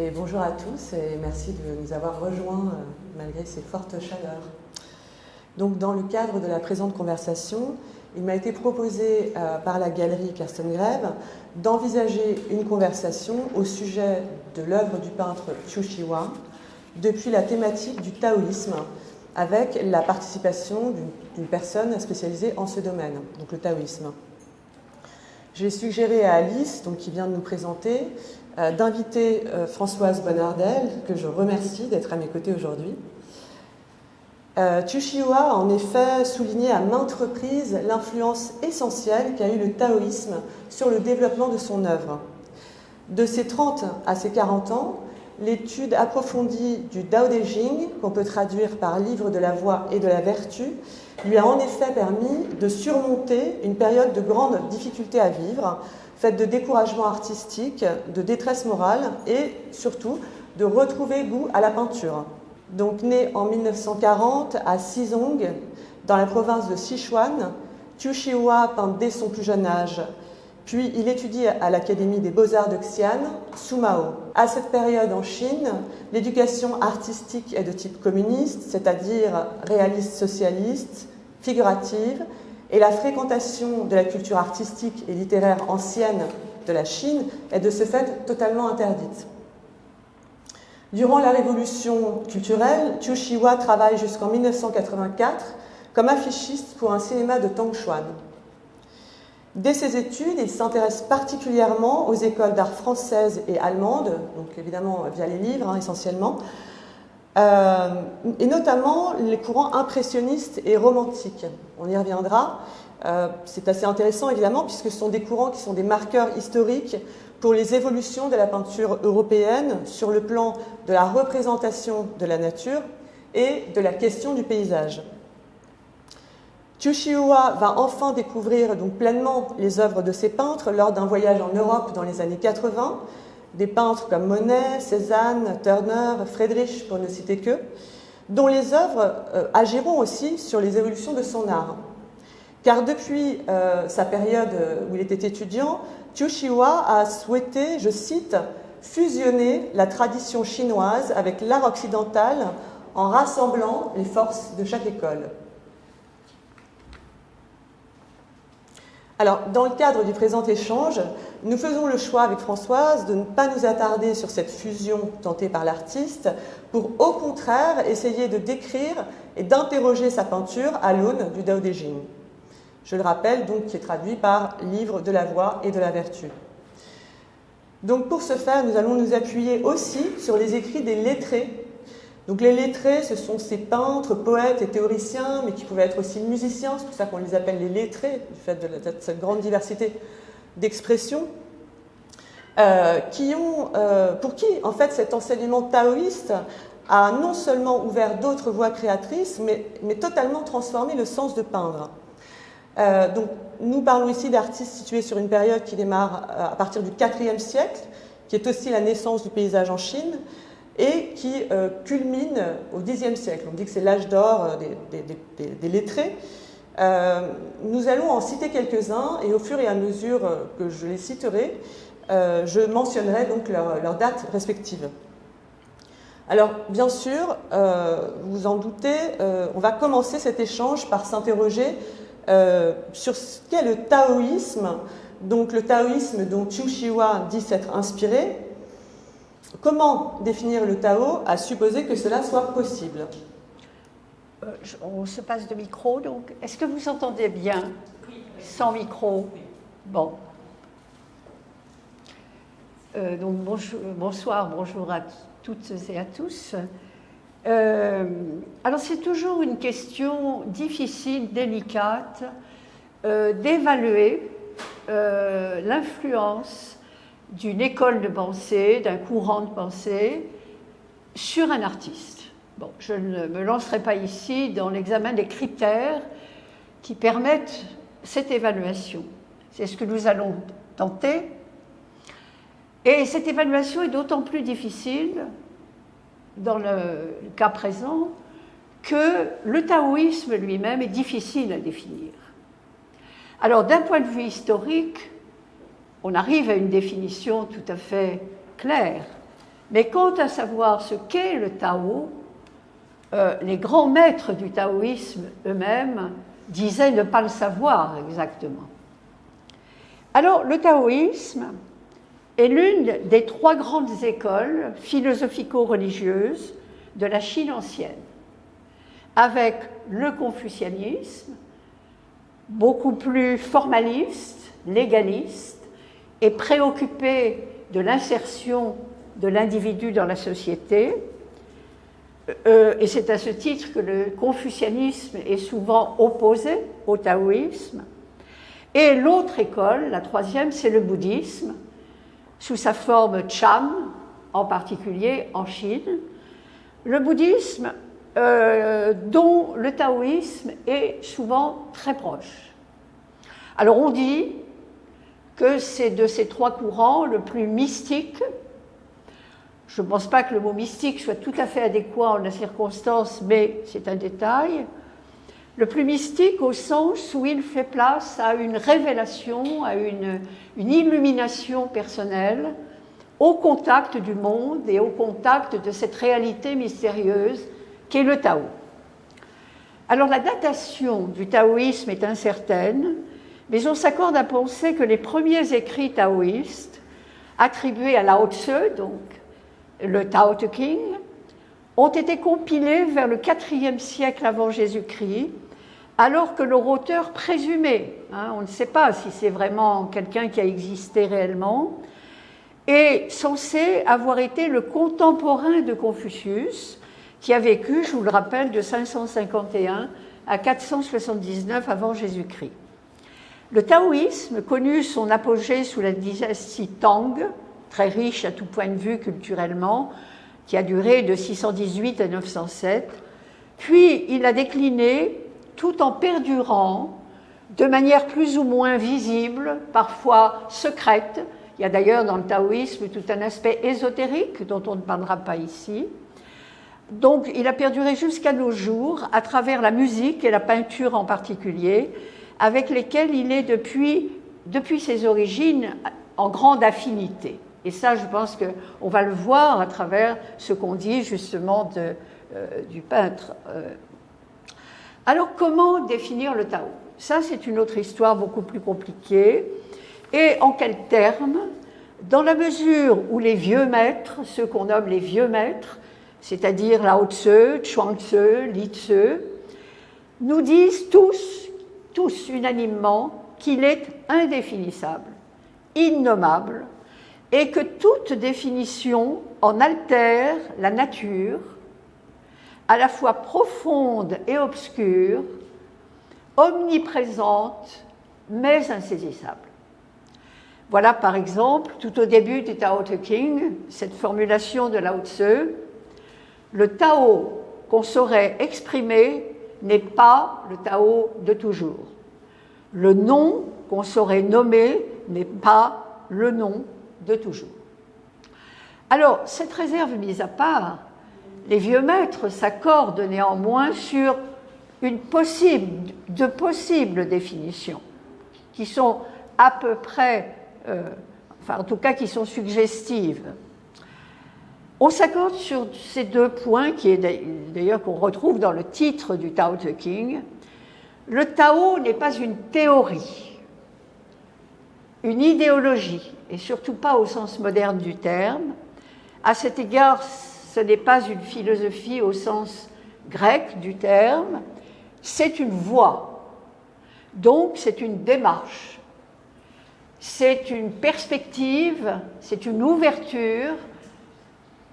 et bonjour à tous et merci de nous avoir rejoints malgré ces fortes chaleurs. Donc dans le cadre de la présente conversation, il m'a été proposé par la galerie Carsten Greve d'envisager une conversation au sujet de l'œuvre du peintre Qiu Shihuai depuis la thématique du taoïsme avec la participation d'une personne spécialisée en ce domaine, donc le taoïsme. J'ai suggéré à Alice, donc, qui vient de nous présenter, d'inviter Françoise Bonnardel, que je remercie d'être à mes côtés aujourd'hui. Qiu Shihuai a en effet souligné à maintes reprises l'influence essentielle qu'a eu le taoïsme sur le développement de son œuvre. De ses 30 à ses 40 ans, l'étude approfondie du Dao De Jing, qu'on peut traduire par livre de la voie et de la vertu, lui a en effet permis de surmonter une période de grande difficulté à vivre, faite de découragement artistique, de détresse morale et surtout de retrouver goût à la peinture. Donc né en 1940 à Xizong, dans la province de Sichuan, Qiu Shihuai peint dès son plus jeune âge. Puis il étudie à l'Académie des Beaux-Arts de Xi'an, sous Mao. À cette période en Chine, l'éducation artistique est de type communiste, c'est-à-dire réaliste socialiste, figurative, et la fréquentation de la culture artistique et littéraire ancienne de la Chine est de ce fait totalement interdite. Durant la révolution culturelle, Qiu Shihuai travaille jusqu'en 1984 comme affichiste pour un cinéma de Tangshuan. Dès ses études, il s'intéresse particulièrement aux écoles d'art françaises et allemandes, donc évidemment via les livres essentiellement, et notamment les courants impressionnistes et romantiques. On y reviendra. C'est assez intéressant évidemment puisque ce sont des courants qui sont des marqueurs historiques pour les évolutions de la peinture européenne sur le plan de la représentation de la nature et de la question du paysage. Qiu Shihuai va enfin découvrir donc pleinement les œuvres de ces peintres lors d'un voyage en Europe dans les années 80, des peintres comme Monet, Cézanne, Turner, Friedrich, pour ne citer que, dont les œuvres agiront aussi sur les évolutions de son art. Car depuis sa période où il était étudiant, Qiu Shihuai a souhaité, je cite, « fusionner la tradition chinoise avec l'art occidental en rassemblant les forces de chaque école ». Alors, dans le cadre du présent échange, nous faisons le choix avec Françoise de ne pas nous attarder sur cette fusion tentée par l'artiste pour, au contraire, essayer de décrire et d'interroger sa peinture à l'aune du Dao De Jing. Je le rappelle, donc, qui est traduit par Livre de la voie et de la vertu. Donc, pour ce faire, nous allons nous appuyer aussi sur les écrits des lettrés. Donc, les lettrés, ce sont ces peintres, poètes et théoriciens, mais qui pouvaient être aussi musiciens, c'est pour ça qu'on les appelle les lettrés, du fait de cette grande diversité d'expressions, pour qui, en fait, cet enseignement taoïste a non seulement ouvert d'autres voies créatrices, mais totalement transformé le sens de peindre. Donc, nous parlons ici d'artistes situés sur une période qui démarre à partir du IVe siècle, qui est aussi la naissance du paysage en Chine, et qui culmine au Xe siècle. On dit que c'est l'âge d'or des lettrés. Nous allons en citer quelques-uns, et au fur et à mesure que je les citerai, je mentionnerai donc leurs dates respectives. Alors, bien sûr, vous vous en doutez, on va commencer cet échange par s'interroger sur ce qu'est le taoïsme, donc le taoïsme dont Qiu Shihuai dit s'être inspiré. Comment définir le Tao à supposer que cela soit possible? On se passe de micro, donc est-ce que vous entendez bien? Sans micro? Bon. Donc bonsoir, bonjour à toutes et à tous. Alors c'est toujours une question difficile, délicate, d'évaluer l'influence d'une école de pensée, d'un courant de pensée sur un artiste. Bon, je ne me lancerai pas ici dans l'examen des critères qui permettent cette évaluation. C'est ce que nous allons tenter. Et cette évaluation est d'autant plus difficile dans le cas présent que le taoïsme lui-même est difficile à définir. Alors, d'un point de vue historique, on arrive à une définition tout à fait claire. Mais quant à savoir ce qu'est le Tao, les grands maîtres du taoïsme eux-mêmes disaient ne pas le savoir exactement. Alors, le taoïsme est l'une des 3 grandes écoles philosophico-religieuses de la Chine ancienne, avec le confucianisme, beaucoup plus formaliste, légaliste, et préoccupé de l'insertion de l'individu dans la société. Et c'est à ce titre que le confucianisme est souvent opposé au taoïsme. Et l'autre école, la 3e, c'est le bouddhisme, sous sa forme Chan, en particulier en Chine. Le bouddhisme dont le taoïsme est souvent très proche. Alors on dit que c'est de ces 3 courants le plus mystique. Je ne pense pas que le mot mystique soit tout à fait adéquat en la circonstance, mais c'est un détail. Le plus mystique au sens où il fait place à une révélation, à une illumination personnelle, au contact du monde et au contact de cette réalité mystérieuse qu'est le Tao. Alors la datation du taoïsme est incertaine, mais on s'accorde à penser que les premiers écrits taoïstes, attribués à Lao Tse, donc le Tao Te Ching, ont été compilés vers le IVe siècle avant Jésus-Christ, alors que leur auteur présumé, on ne sait pas si c'est vraiment quelqu'un qui a existé réellement, est censé avoir été le contemporain de Confucius, qui a vécu, je vous le rappelle, de 551 à 479 avant Jésus-Christ. Le taoïsme connut son apogée sous la dynastie Tang, très riche à tout point de vue culturellement, qui a duré de 618 à 907, puis il a décliné tout en perdurant de manière plus ou moins visible, parfois secrète. Il y a d'ailleurs dans le taoïsme tout un aspect ésotérique dont on ne parlera pas ici. Donc il a perduré jusqu'à nos jours à travers la musique et la peinture en particulier, avec lesquelles il est depuis ses origines en grande affinité. Et ça, je pense qu'on va le voir à travers ce qu'on dit justement du peintre. Alors, comment définir le Tao? Ça, c'est une autre histoire beaucoup plus compliquée. Et en quels termes? Dans la mesure où les vieux maîtres, ceux qu'on nomme les vieux maîtres, c'est-à-dire Lao Tse, Chuang Tse, Li Tse, nous disent tous unanimement qu'il est indéfinissable, innommable, et que toute définition en altère la nature, à la fois profonde et obscure, omniprésente, mais insaisissable. Voilà par exemple, tout au début du Tao Te Ching, cette formulation de Lao Tse: le Tao qu'on saurait exprimer n'est pas le Tao de toujours. Le nom qu'on saurait nommer n'est pas le nom de toujours. Alors, cette réserve mise à part, les vieux maîtres s'accordent néanmoins sur de possibles définitions qui sont à peu près, enfin en tout cas qui sont suggestives. On s'accorde sur ces 2 points, qui est d'ailleurs qu'on retrouve dans le titre du Tao Te Ching. Le Tao n'est pas une théorie, une idéologie, et surtout pas au sens moderne du terme. À cet égard, ce n'est pas une philosophie au sens grec du terme, c'est une voie. Donc, c'est une démarche, c'est une perspective, c'est une ouverture,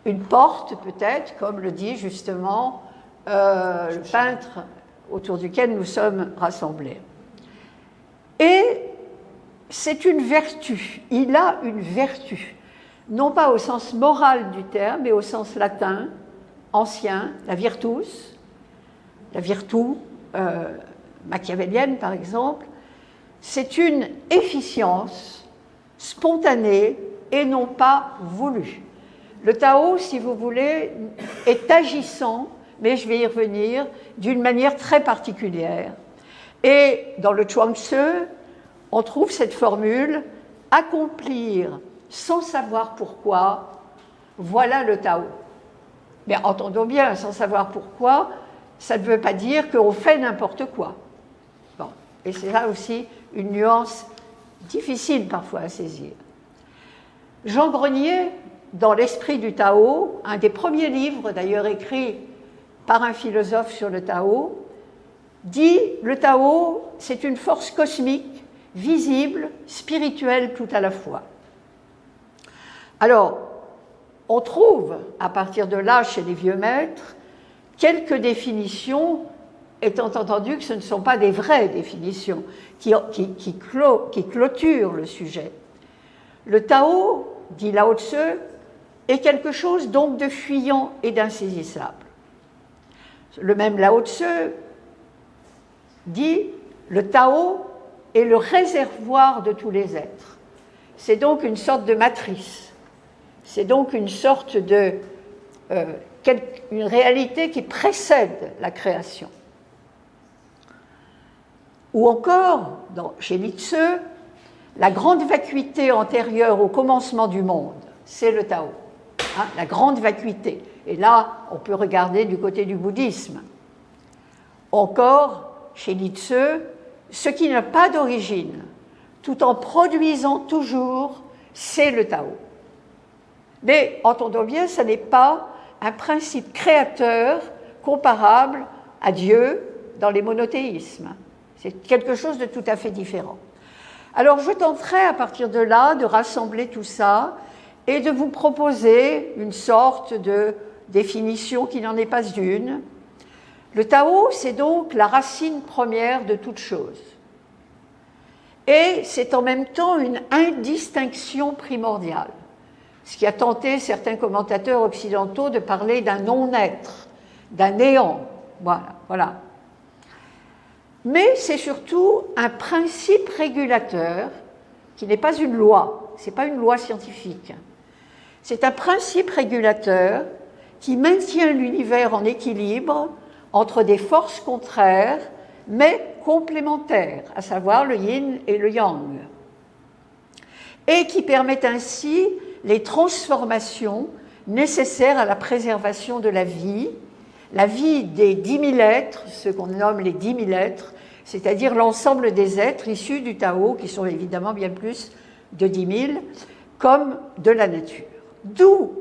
une porte peut-être, comme le dit justement le peintre autour duquel nous sommes rassemblés. Et c'est une vertu, il a une vertu, non pas au sens moral du terme, mais au sens latin, ancien, la virtus, la virtu machiavélienne par exemple, c'est une efficience spontanée et non pas voulue. Le Tao, si vous voulez, est agissant, mais je vais y revenir, d'une manière très particulière. Et dans le Chuang Tse, on trouve cette formule « accomplir sans savoir pourquoi voilà le Tao. Mais entendons bien, sans savoir pourquoi, ça ne veut pas dire qu'on fait n'importe quoi. Bon. Et c'est là aussi une nuance difficile parfois à saisir. Jean Grenier, dans l'esprit du Tao, un des premiers livres d'ailleurs écrits par un philosophe sur le Tao, dit le Tao, c'est une force cosmique, visible, spirituelle tout à la fois. Alors, on trouve, à partir de là, chez les vieux maîtres, quelques définitions, étant entendu que ce ne sont pas des vraies définitions, qui clôturent le sujet. Le Tao, dit Lao Tzu, est quelque chose donc de fuyant et d'insaisissable. Le même Lao Tzu dit le Tao est le réservoir de tous les êtres. C'est donc une sorte de matrice. C'est donc une sorte de une réalité qui précède la création. Ou encore, chez Nietzsche, la grande vacuité antérieure au commencement du monde, c'est le Tao. Hein, la grande vacuité. Et là, on peut regarder du côté du bouddhisme. Encore, chez Nietzsche, ce qui n'a pas d'origine, tout en produisant toujours, c'est le Tao. Mais, entendons bien, ce n'est pas un principe créateur comparable à Dieu dans les monothéismes. C'est quelque chose de tout à fait différent. Alors, je tenterai à partir de là de rassembler tout ça et de vous proposer une sorte de définition qui n'en est pas une. Le Tao, c'est donc la racine première de toute chose. Et c'est en même temps une indistinction primordiale. Ce qui a tenté certains commentateurs occidentaux de parler d'un non-être, d'un néant. Voilà. Mais c'est surtout un principe régulateur qui n'est pas une loi, ce n'est pas une loi scientifique. C'est un principe régulateur qui maintient l'univers en équilibre entre des forces contraires, mais complémentaires, à savoir le yin et le yang, et qui permet ainsi les transformations nécessaires à la préservation de la vie des 10 000 êtres, ce qu'on nomme les 10 000 êtres, c'est-à-dire l'ensemble des êtres issus du Tao, qui sont évidemment bien plus de 10 000, comme de la nature. D'où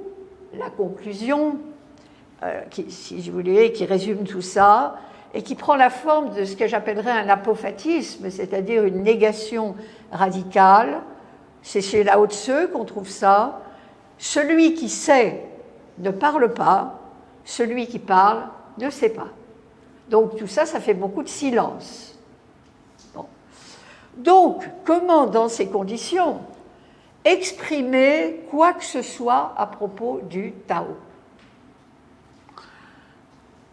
la conclusion, si je voulais, qui résume tout ça, et qui prend la forme de ce que j'appellerais un apophatisme, c'est-à-dire une négation radicale. C'est chez Lao Tzu qu'on trouve ça. Celui qui sait ne parle pas, celui qui parle ne sait pas. Donc tout ça, ça fait beaucoup de silence. Bon. Donc, comment, dans ces conditions, exprimer quoi que ce soit à propos du Tao?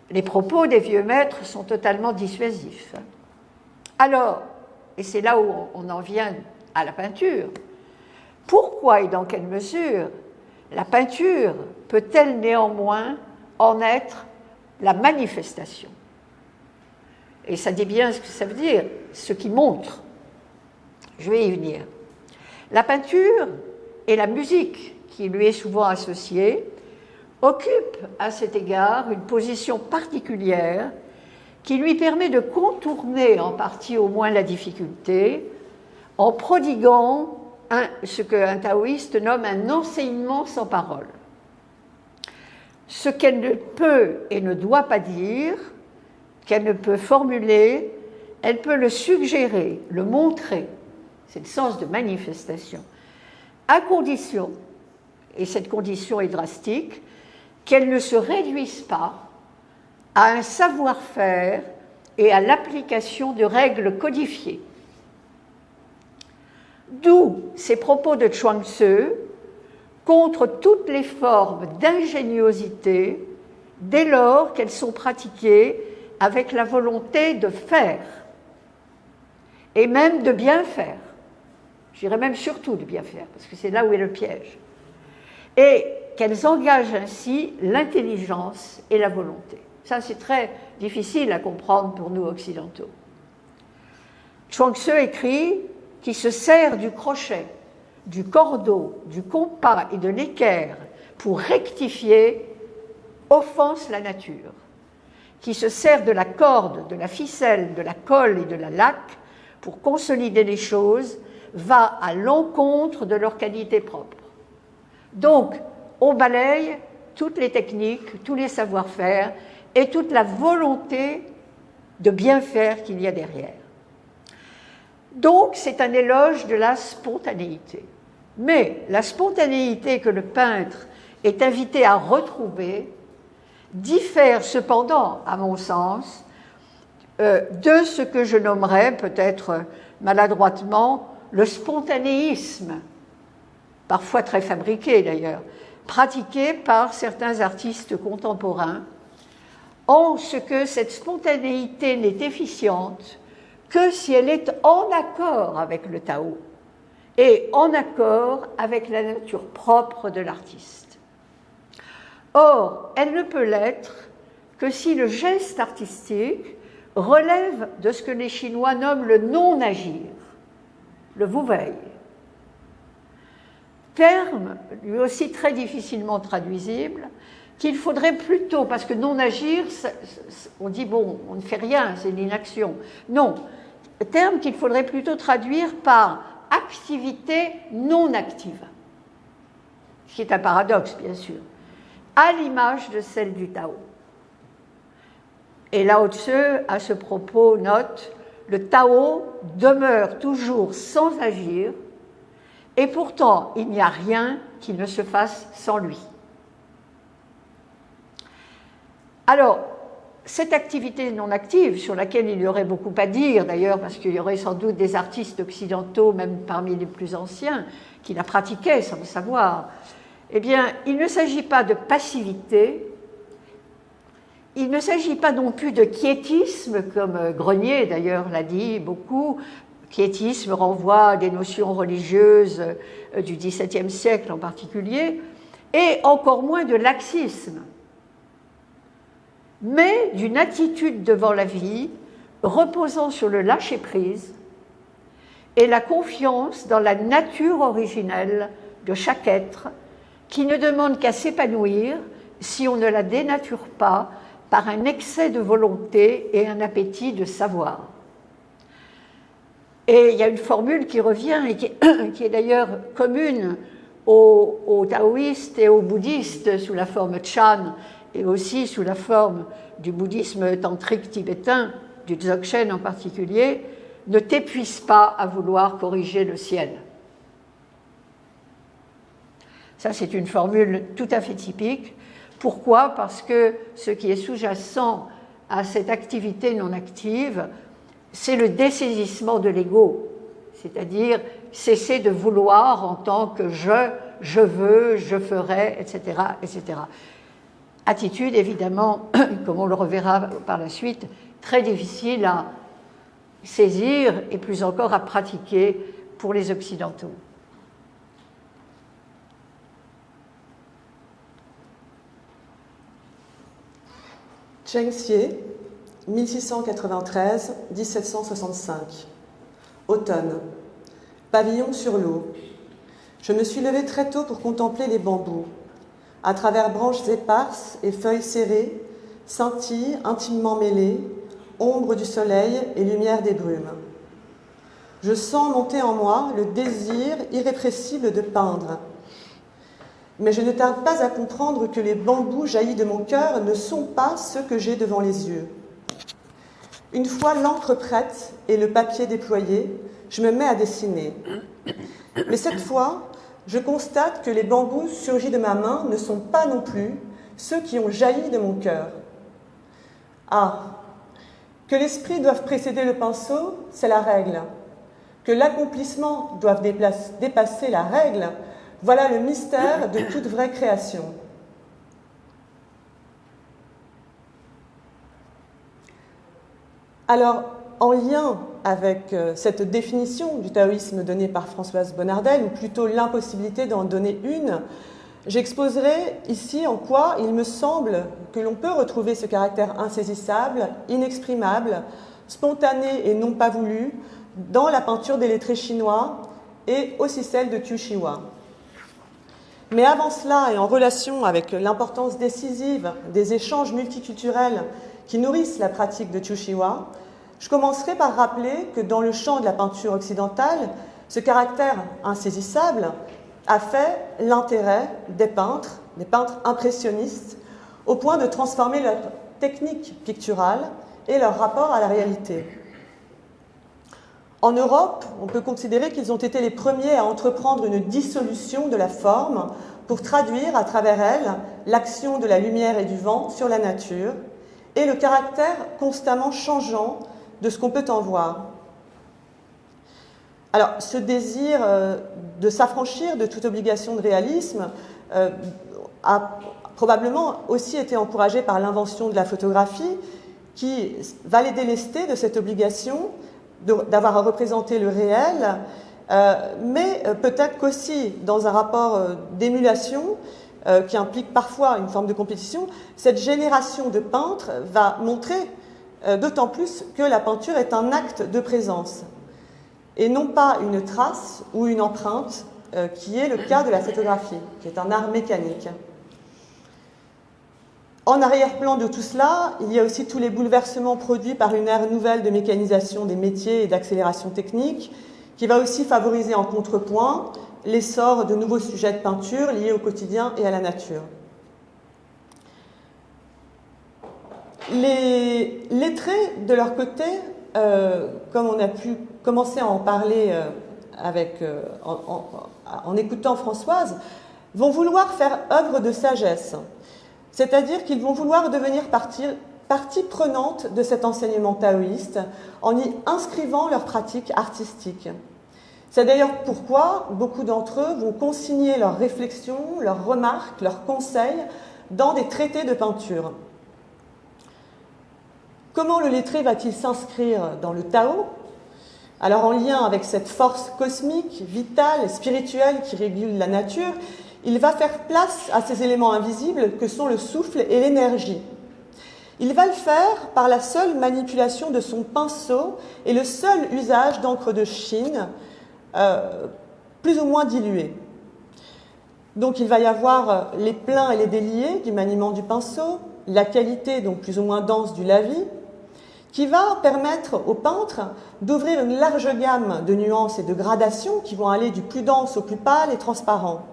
Les propos des vieux maîtres sont totalement dissuasifs. Alors, et c'est là où on en vient à la peinture, pourquoi et dans quelle mesure la peinture peut-elle néanmoins en être la manifestation? Et ça dit bien ce que ça veut dire, ce qui montre. Je vais y venir. La peinture et la musique, qui lui est souvent associée, occupent à cet égard une position particulière qui lui permet de contourner en partie au moins la difficulté en prodiguant ce qu'un taoïste nomme un enseignement sans parole. Ce qu'elle ne peut et ne doit pas dire, qu'elle ne peut formuler, elle peut le suggérer, le montrer. C'est le sens de manifestation. À condition, et cette condition est drastique, qu'elle ne se réduise pas à un savoir-faire et à l'application de règles codifiées. D'où ces propos de Chuang Tzu contre toutes les formes d'ingéniosité dès lors qu'elles sont pratiquées avec la volonté de faire et même de bien faire. Je dirais même surtout de bien faire, parce que c'est là où est le piège. Et qu'elles engagent ainsi l'intelligence et la volonté. Ça, c'est très difficile à comprendre pour nous occidentaux. Chuang Tzu écrit qui se sert du crochet, du cordeau, du compas et de l'équerre pour rectifier, offense la nature, qui se sert de la corde, de la ficelle, de la colle et de la laque pour consolider les choses, va à l'encontre de leur qualité propre. Donc, on balaye toutes les techniques, tous les savoir-faire et toute la volonté de bien faire qu'il y a derrière. Donc, c'est un éloge de la spontanéité. Mais la spontanéité que le peintre est invité à retrouver diffère cependant, à mon sens, de ce que je nommerais, peut-être maladroitement, le spontanéisme, parfois très fabriqué d'ailleurs, pratiqué par certains artistes contemporains, en ce que cette spontanéité n'est efficiente que si elle est en accord avec le Tao et en accord avec la nature propre de l'artiste. Or, elle ne peut l'être que si le geste artistique relève de ce que les Chinois nomment le non-agir, le Wu-Wei. Terme, lui aussi très difficilement traduisible, qu'il faudrait plutôt, parce que non-agir, on dit bon, on ne fait rien, c'est l'inaction. Non, terme qu'il faudrait plutôt traduire par activité non active, ce qui est un paradoxe, bien sûr, à l'image de celle du Tao. Et Lao Tzu, à ce propos, note « Le Tao demeure toujours sans agir, et pourtant il n'y a rien qui ne se fasse sans lui. » Alors, cette activité non active, sur laquelle il y aurait beaucoup à dire, d'ailleurs, parce qu'il y aurait sans doute des artistes occidentaux, même parmi les plus anciens, qui la pratiquaient sans le savoir, eh bien, il ne s'agit pas de passivité, il ne s'agit pas non plus de quiétisme, comme Grenier, d'ailleurs, l'a dit beaucoup. Quiétisme renvoie à des notions religieuses du XVIIe siècle en particulier, et encore moins de laxisme, mais d'une attitude devant la vie reposant sur le lâcher-prise et la confiance dans la nature originelle de chaque être qui ne demande qu'à s'épanouir si on ne la dénature pas par un excès de volonté et un appétit de savoir. Et il y a une formule qui revient et qui est d'ailleurs commune aux taoïstes et aux bouddhistes sous la forme Chan et aussi sous la forme du bouddhisme tantrique tibétain, du Dzogchen en particulier, ne t'épuise pas à vouloir corriger le ciel. Ça, c'est une formule tout à fait typique. Pourquoi ? Parce que ce qui est sous-jacent à cette activité non active, c'est le dessaisissement de l'ego, c'est-à-dire cesser de vouloir en tant que je veux, je ferai, etc., etc. Attitude, évidemment, comme on le reverra par la suite, très difficile à saisir et plus encore à pratiquer pour les Occidentaux. Cheng Xie, 1693-1765. Automne. Pavillon sur l'eau. Je me suis levée très tôt pour contempler les bambous. À travers branches éparses et feuilles serrées, scintillent intimement mêlées, ombre du soleil et lumière des brumes. Je sens monter en moi le désir irrépressible de peindre. Mais je ne tarde pas à comprendre que les bambous jaillis de mon cœur ne sont pas ceux que j'ai devant les yeux. Une fois l'encre prête et le papier déployé, je me mets à dessiner. Mais cette fois, je constate que les bambous surgis de ma main ne sont pas non plus ceux qui ont jailli de mon cœur. Ah, que l'esprit doive précéder le pinceau, c'est la règle. Que l'accomplissement doive dépasser la règle, voilà le mystère de toute vraie création. Alors, en lien avec cette définition du taoïsme donnée par Françoise Bonnardel, ou plutôt l'impossibilité d'en donner une, j'exposerai ici en quoi il me semble que l'on peut retrouver ce caractère insaisissable, inexprimable, spontané et non pas voulu dans la peinture des lettrés chinois et aussi celle de Qiu Shihuan. Mais avant cela, et en relation avec l'importance décisive des échanges multiculturels qui nourrissent la pratique de Chūshīwa, je commencerai par rappeler que dans le champ de la peinture occidentale, ce caractère insaisissable a fait l'intérêt des peintres impressionnistes, au point de transformer leur technique picturale et leur rapport à la réalité. En Europe, on peut considérer qu'ils ont été les premiers à entreprendre une dissolution de la forme pour traduire à travers elle l'action de la lumière et du vent sur la nature et le caractère constamment changeant de ce qu'on peut en voir. Alors, ce désir de s'affranchir de toute obligation de réalisme a probablement aussi été encouragé par l'invention de la photographie qui va les délester de cette obligation d'avoir à représenter le réel, mais peut-être qu'aussi dans un rapport d'émulation qui implique parfois une forme de compétition, cette génération de peintres va montrer d'autant plus que la peinture est un acte de présence et non pas une trace ou une empreinte qui est le cas de la photographie, qui est un art mécanique. En arrière-plan de tout cela, il y a aussi tous les bouleversements produits par une ère nouvelle de mécanisation des métiers et d'accélération technique, qui va aussi favoriser en contrepoint l'essor de nouveaux sujets de peinture liés au quotidien et à la nature. Les lettrés, de leur côté, comme on a pu commencer à en parler en écoutant Françoise, vont vouloir faire œuvre de sagesse. C'est-à-dire qu'ils vont vouloir devenir partie prenante de cet enseignement taoïste en y inscrivant leurs pratiques artistiques. C'est d'ailleurs pourquoi beaucoup d'entre eux vont consigner leurs réflexions, leurs remarques, leurs conseils dans des traités de peinture. Comment le lettré va-t-il s'inscrire dans le Tao? Alors en lien avec cette force cosmique, vitale, spirituelle qui régule la nature, il va faire place à ces éléments invisibles que sont le souffle et l'énergie. Il va le faire par la seule manipulation de son pinceau et le seul usage d'encre de Chine, plus ou moins diluée. Donc il va y avoir les pleins et les déliés du maniement du pinceau, la qualité donc plus ou moins dense du lavis, qui va permettre aux peintres d'ouvrir une large gamme de nuances et de gradations qui vont aller du plus dense au plus pâle et transparent.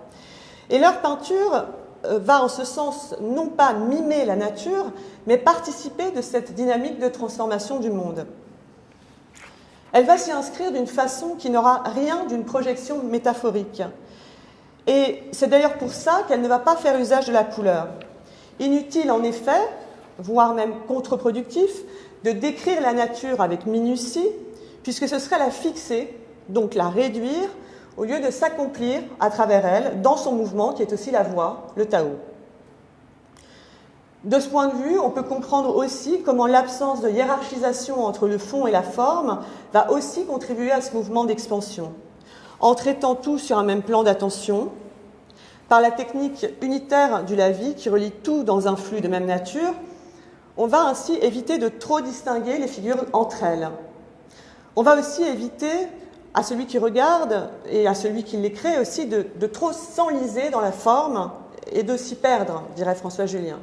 Et leur peinture va en ce sens non pas mimer la nature, mais participer de cette dynamique de transformation du monde. Elle va s'y inscrire d'une façon qui n'aura rien d'une projection métaphorique. Et c'est d'ailleurs pour ça qu'elle ne va pas faire usage de la couleur. Inutile en effet, voire même contre-productif, de décrire la nature avec minutie, puisque ce serait la fixer, donc la réduire, au lieu de s'accomplir à travers elle, dans son mouvement, qui est aussi la voie, le Tao. De ce point de vue, on peut comprendre aussi comment l'absence de hiérarchisation entre le fond et la forme va aussi contribuer à ce mouvement d'expansion, en traitant tout sur un même plan d'attention, par la technique unitaire du lavis qui relie tout dans un flux de même nature. On va ainsi éviter de trop distinguer les figures entre elles. On va aussi éviter à celui qui regarde et à celui qui les crée aussi de trop s'enliser dans la forme et de s'y perdre, dirait François Julien.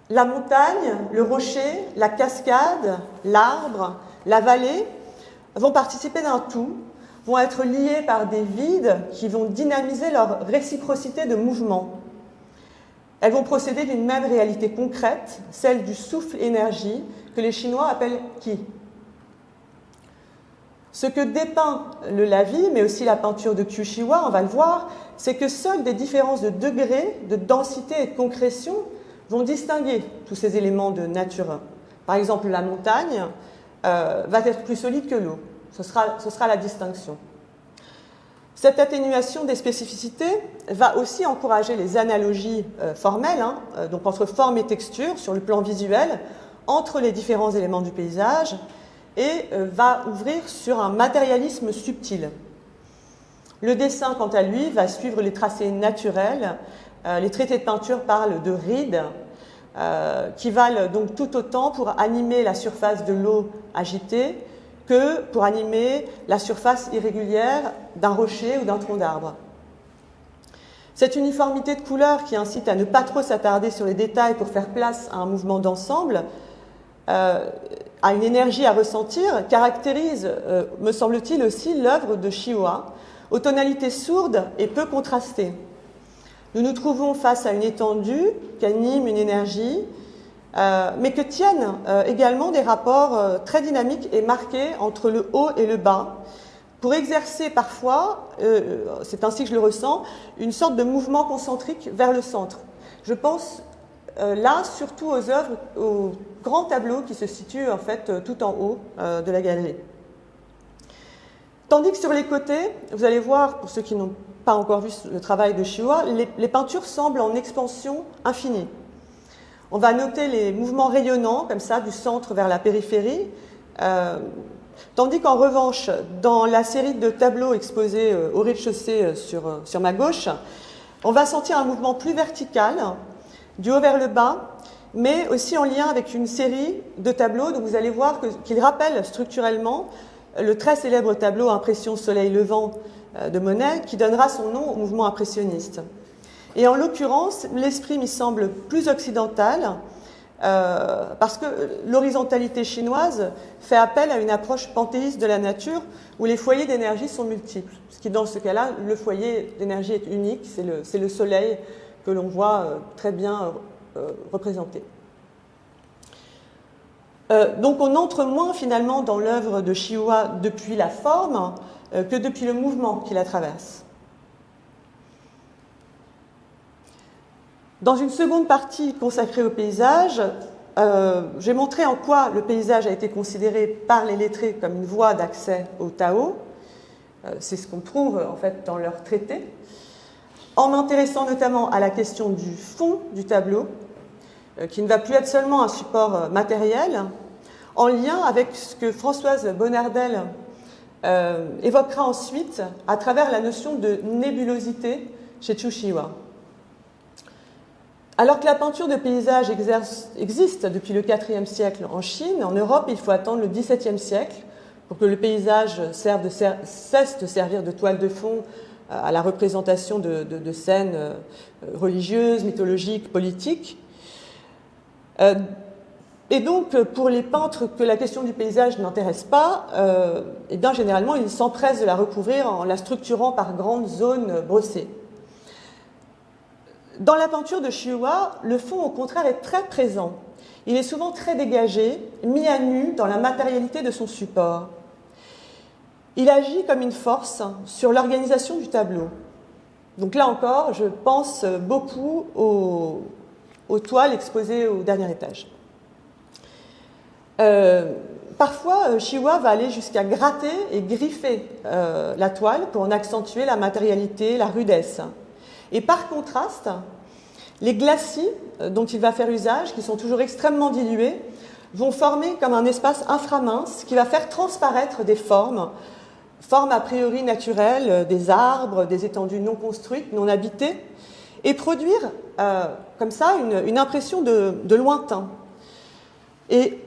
La montagne, le rocher, la cascade, l'arbre, la vallée vont participer d'un tout, vont être liés par des vides qui vont dynamiser leur réciprocité de mouvement. Elles vont procéder d'une même réalité concrète, celle du souffle-énergie, que les Chinois appellent Qi. Ce que dépeint le lavis, mais aussi la peinture de Chūshīwa, on va le voir, c'est que seules des différences de degré, de densité et de concrétion vont distinguer tous ces éléments de nature. Par exemple, la montagne va être plus solide que l'eau. Ce sera la distinction. Cette atténuation des spécificités va aussi encourager les analogies formelles, donc entre forme et texture sur le plan visuel, entre les différents éléments du paysage, et va ouvrir sur un matérialisme subtil. Le dessin, quant à lui, va suivre les tracés naturels. Les traités de peinture parlent de rides, qui valent donc tout autant pour animer la surface de l'eau agitée que pour animer la surface irrégulière d'un rocher ou d'un tronc d'arbre. Cette uniformité de couleurs qui incite à ne pas trop s'attarder sur les détails pour faire place à un mouvement d'ensemble, à une énergie à ressentir, caractérise, me semble-t-il, aussi l'œuvre de Chihuahua, aux tonalités sourdes et peu contrastées. Nous nous trouvons face à une étendue qu'anime une énergie, mais que tiennent également des rapports très dynamiques et marqués entre le haut et le bas, pour exercer parfois, c'est ainsi que je le ressens, une sorte de mouvement concentrique vers le centre. Je pense là surtout aux œuvres, aux grands tableaux qui se situent en fait tout en haut de la galerie. Tandis que sur les côtés, vous allez voir, pour ceux qui n'ont pas encore vu le travail de Chihuahua, les peintures semblent en expansion infinie. On va noter les mouvements rayonnants, comme ça, du centre vers la périphérie, tandis qu'en revanche, dans la série de tableaux exposés au rez-de-chaussée sur ma gauche, on va sentir un mouvement plus vertical, du haut vers le bas, mais aussi en lien avec une série de tableaux dont vous allez voir qu'ils rappellent structurellement le très célèbre tableau Impression Soleil Levant de Monet, qui donnera son nom au mouvement impressionniste. Et en l'occurrence, l'esprit m'y semble plus occidental, parce que l'horizontalité chinoise fait appel à une approche panthéiste de la nature où les foyers d'énergie sont multiples. Ce qui, dans ce cas-là, le foyer d'énergie est unique, c'est le soleil que l'on voit très bien représenté. Donc on entre moins finalement dans l'œuvre de Chihuahua depuis la forme que depuis le mouvement qui la traverse. Dans une seconde partie consacrée au paysage, j'ai montré en quoi le paysage a été considéré par les lettrés comme une voie d'accès au Tao. C'est ce qu'on trouve en fait dans leurs traités. En m'intéressant notamment à la question du fond du tableau, qui ne va plus être seulement un support matériel, en lien avec ce que Françoise Bonnardel évoquera ensuite à travers la notion de nébulosité chez Zhu Chihuahua. Alors que la peinture de paysage existe depuis le IVe siècle en Chine, en Europe, il faut attendre le XVIIe siècle pour que le paysage cesse de servir de toile de fond à la représentation de scènes religieuses, mythologiques, politiques. Et donc, pour les peintres que la question du paysage n'intéresse pas, eh bien, généralement, ils s'empressent de la recouvrir en la structurant par grandes zones brossées. Dans la peinture de Chihuahua, le fond, au contraire, est très présent. Il est souvent très dégagé, mis à nu dans la matérialité de son support. Il agit comme une force sur l'organisation du tableau. Donc là encore, je pense beaucoup aux toiles exposées au dernier étage. Parfois, Chihuahua va aller jusqu'à gratter et griffer la toile pour en accentuer la matérialité, la rudesse. Et par contraste, les glacis dont il va faire usage, qui sont toujours extrêmement dilués, vont former comme un espace inframince qui va faire transparaître des formes a priori naturelles, des arbres, des étendues non construites, non habitées, et produire comme ça une impression de lointain. Et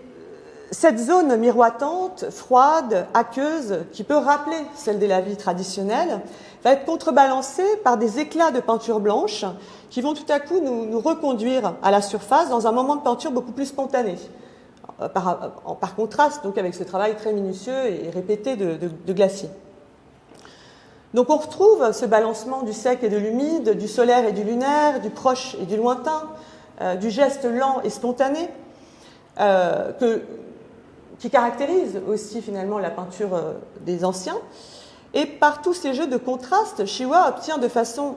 cette zone miroitante, froide, aqueuse, qui peut rappeler celle de la vie traditionnelle, va être contrebalancée par des éclats de peinture blanche qui vont tout à coup nous reconduire à la surface dans un moment de peinture beaucoup plus spontané, par contraste donc avec ce travail très minutieux et répété de glacier. Donc on retrouve ce balancement du sec et de l'humide, du solaire et du lunaire, du proche et du lointain, du geste lent et spontané, qui caractérise aussi finalement la peinture des anciens. Et par tous ces jeux de contraste, Chihuahua obtient de façon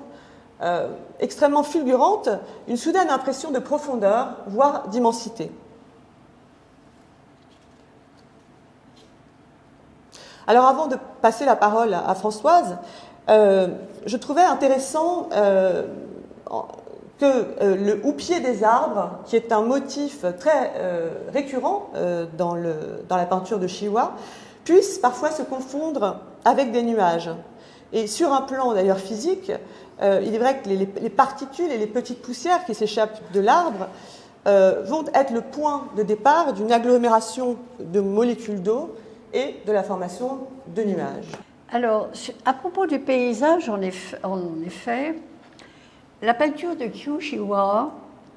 extrêmement fulgurante une soudaine impression de profondeur, voire d'immensité. Alors avant de passer la parole à Françoise, je trouvais intéressant que le houppier des arbres, qui est un motif très récurrent dans la peinture de Chihuahua, puisse parfois se confondre avec des nuages. Et sur un plan d'ailleurs physique, il est vrai que les particules et les petites poussières qui s'échappent de l'arbre vont être le point de départ d'une agglomération de molécules d'eau et de la formation de nuages. Alors, à propos du paysage, en effet, la peinture de Kyu Shiwa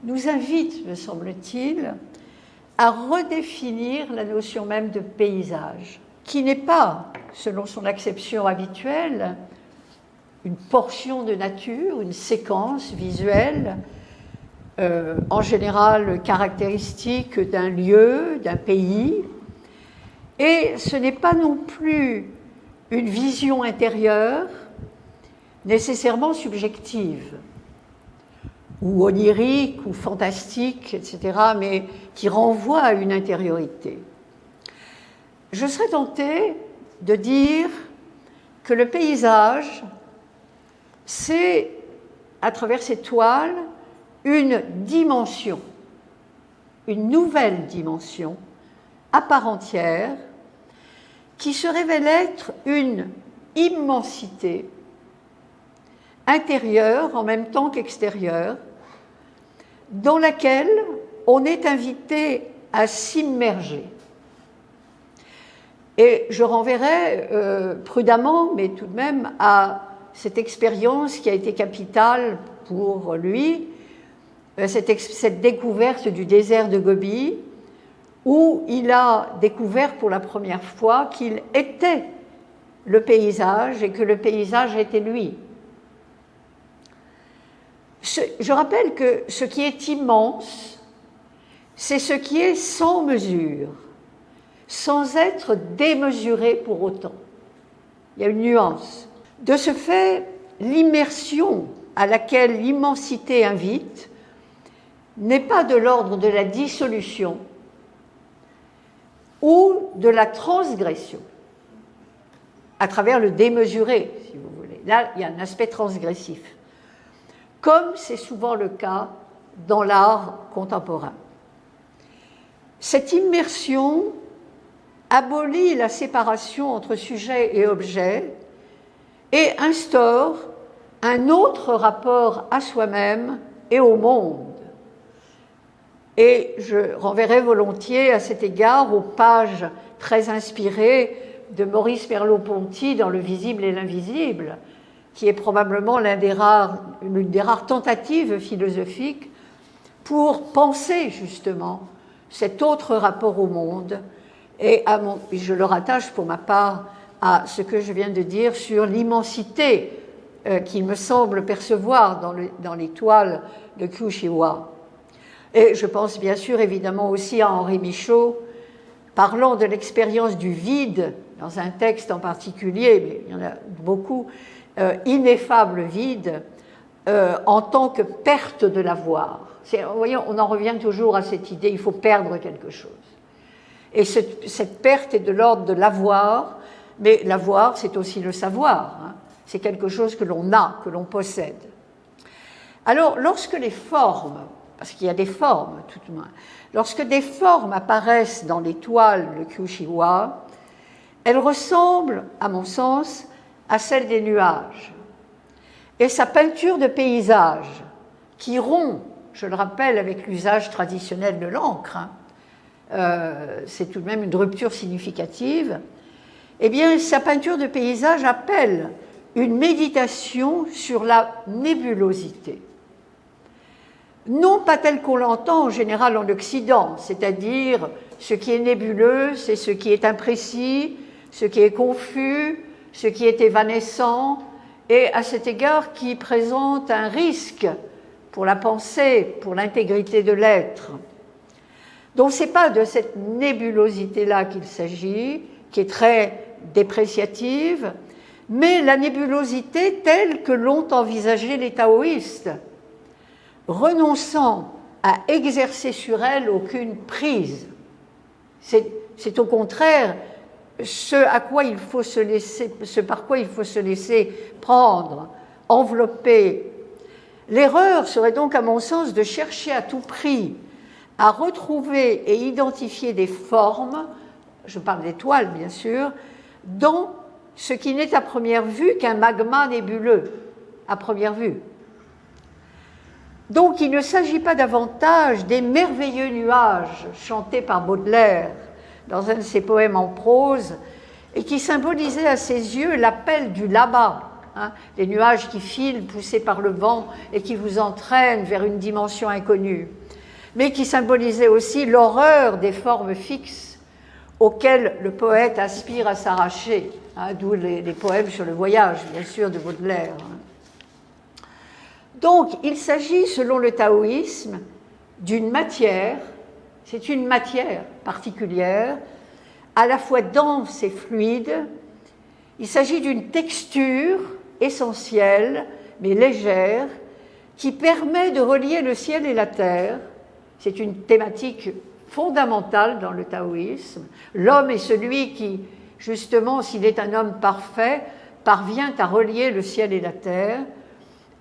nous invite, me semble-t-il, à redéfinir la notion même de paysage, qui n'est pas, selon son acception habituelle, une portion de nature, une séquence visuelle, en général caractéristique d'un lieu, d'un pays, et ce n'est pas non plus une vision intérieure nécessairement subjective, ou onirique, ou fantastique, etc., mais qui renvoie à une intériorité. Je serais tentée de dire que le paysage, c'est, à travers ces toiles, une dimension, une nouvelle dimension à part entière, qui se révèle être une immensité intérieure en même temps qu'extérieure, dans laquelle on est invité à s'immerger. Et je renverrai prudemment, mais tout de même, à cette expérience qui a été capitale pour lui, cette découverte du désert de Gobi, où il a découvert pour la première fois qu'il était le paysage et que le paysage était lui. Je rappelle que ce qui est immense, c'est ce qui est sans mesure, sans être démesuré pour autant. Il y a une nuance. De ce fait, l'immersion à laquelle l'immensité invite n'est pas de l'ordre de la dissolution ou de la transgression, à travers le démesuré, si vous voulez. Là, il y a un aspect transgressif, comme c'est souvent le cas dans l'art contemporain. Cette immersion abolit la séparation entre sujet et objet et instaure un autre rapport à soi-même et au monde. Et je renverrai volontiers à cet égard aux pages très inspirées de Maurice Merleau-Ponty dans Le visible et l'invisible, qui est probablement l'une des rares tentatives philosophiques pour penser justement cet autre rapport au monde. Et je le rattache pour ma part à ce que je viens de dire sur l'immensité qu'il me semble percevoir dans les toiles de Kyu Shiwa. Et je pense bien sûr évidemment aussi à Henri Michaud, parlant de l'expérience du vide, dans un texte en particulier, mais il y en a beaucoup, ineffable vide, en tant que perte de l'avoir. Vous voyez, on en revient toujours à cette idée, il faut perdre quelque chose. Et cette perte est de l'ordre de l'avoir, mais l'avoir, c'est aussi le savoir. Hein. C'est quelque chose que l'on a, que l'on possède. Alors, lorsque les formes, parce qu'il y a des formes tout de même, lorsque des formes apparaissent dans les toiles de Kyu Shiwa, elles ressemblent, à mon sens, à celles des nuages. Et sa peinture de paysage, qui rompt, je le rappelle, avec l'usage traditionnel de l'encre, hein, c'est tout de même une rupture significative, eh bien, sa peinture de paysage appelle une méditation sur la nébulosité. Non pas telle qu'on l'entend en général en Occident, c'est-à-dire ce qui est nébuleux, c'est ce qui est imprécis, ce qui est confus, ce qui est évanescent, et à cet égard qui présente un risque pour la pensée, pour l'intégrité de l'être. Donc ce n'est pas de cette nébulosité-là qu'il s'agit, qui est très dépréciative, mais la nébulosité telle que l'ont envisagée les taoïstes, renonçant à exercer sur elle aucune prise. C'est au contraire ce par quoi il faut se laisser prendre, envelopper. L'erreur serait donc, à mon sens, de chercher à tout prix à retrouver et identifier des formes, je parle des toiles bien sûr, dans ce qui n'est à première vue qu'un magma nébuleux, à première vue. Donc il ne s'agit pas davantage des merveilleux nuages chantés par Baudelaire dans un de ses poèmes en prose, et qui symbolisait à ses yeux l'appel du là-bas, hein, les nuages qui filent poussés par le vent et qui vous entraînent vers une dimension inconnue, mais qui symbolisait aussi l'horreur des formes fixes auxquelles le poète aspire à s'arracher, hein, d'où les poèmes sur le voyage, bien sûr, de Baudelaire. Donc, il s'agit, selon le taoïsme, d'une matière, c'est une matière particulière, à la fois dense et fluide. Il s'agit d'une texture essentielle, mais légère, qui permet de relier le ciel et la terre. C'est une thématique fondamentale dans le taoïsme. L'homme est celui qui, justement, s'il est un homme parfait, parvient à relier le ciel et la terre,